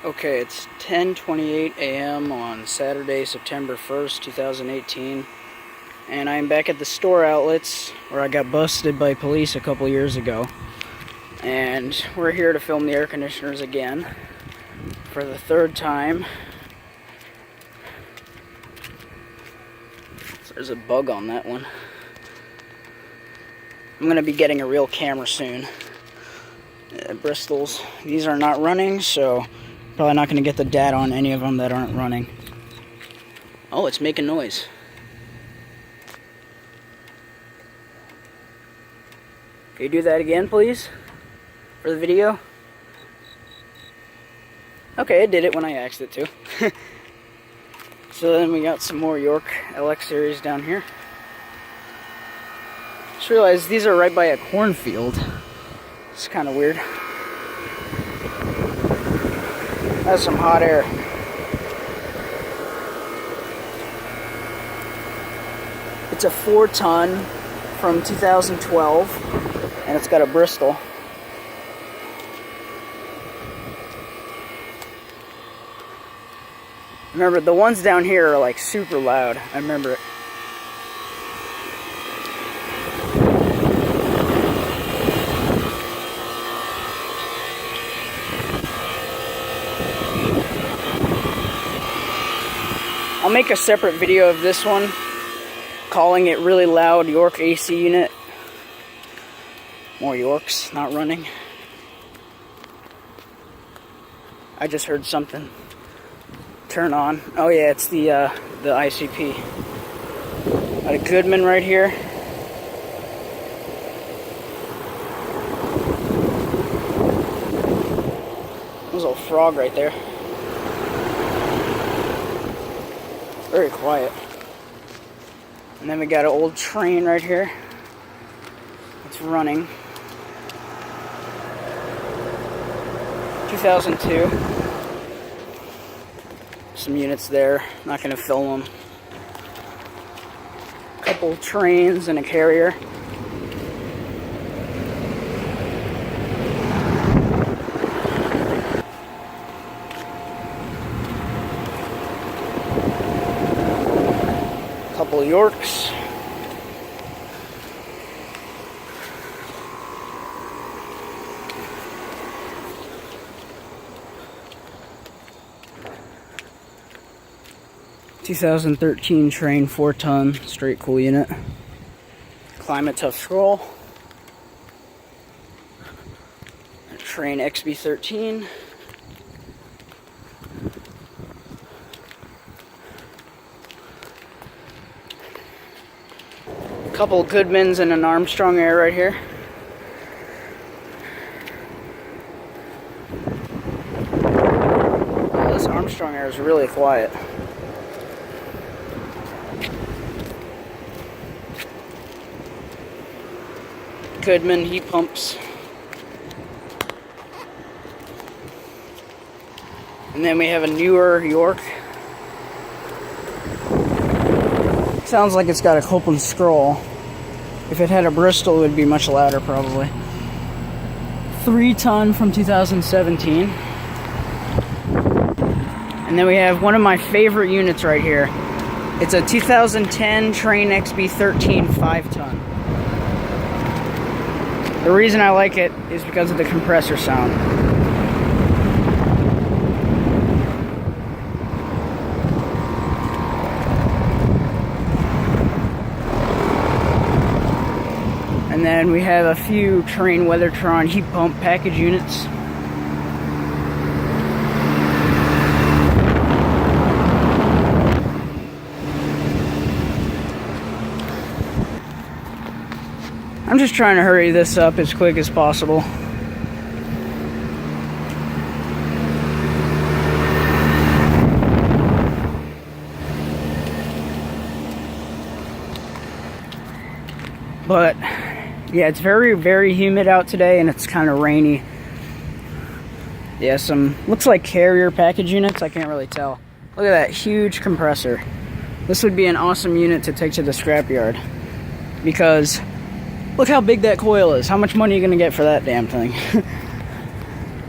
Okay, it's 10:28 a.m. on Saturday, September 1st, 2018, and I'm back at the Tanger Outlets where I got busted by police a couple years ago. And we're here to film the air conditioners again for the third time. So there's a bug on that one. I'm going to be getting a real camera soon. Bristol's, these are not running, so probably not going to get the data on any of them that aren't running. Oh, it's making noise. Can you do that again, please? For the video? Okay, it did it when I asked it to. So then we got some more York LX series down here. Just realized these are right by a cornfield. It's kind of weird. That's some hot air. It's a 4-ton from 2012, and it's got a Bristol. Remember, the ones down here are like super loud. I remember it. I'll make a separate video of this one, calling it really loud York AC unit. More Yorks not running. I just heard something turn on. Oh yeah, it's the ICP. Got a Goodman right here. There's a little frog right there. Very quiet. And then we got an old train right here. It's running. 2002. Some units there. Not going to film them. A couple trains and a carrier. Couple Yorks. (2013) train 4-ton straight cool unit. Climate tough scroll. A train XB13. Couple Goodmans and an Armstrong Air right here. Oh, this Armstrong Air is really quiet. Goodman heat pumps. And then we have a newer York. Sounds like it's got a Copeland scroll. If it had a Bristol, it would be much louder, probably. 3-ton from 2017. And then we have one of my favorite units right here. It's a 2010 Train XB13 5-ton. The reason I like it is because of the compressor sound. And then we have a few Train Weathertron heat pump package units. I'm just trying to hurry this up as quick as possible. But yeah, it's very, very humid out today, and it's kind of rainy. Yeah, looks like carrier package units. I can't really tell. Look at that huge compressor. This would be an awesome unit to take to the scrapyard, because look how big that coil is. How much money are you gonna get for that damn thing?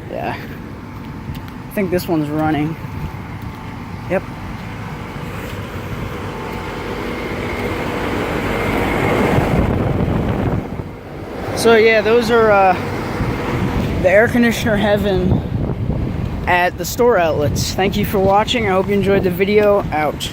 Yeah. think this one's running. Yep. So yeah, those are the air conditioner heaven at the store outlets. Thank you for watching. I hope you enjoyed the video. Out.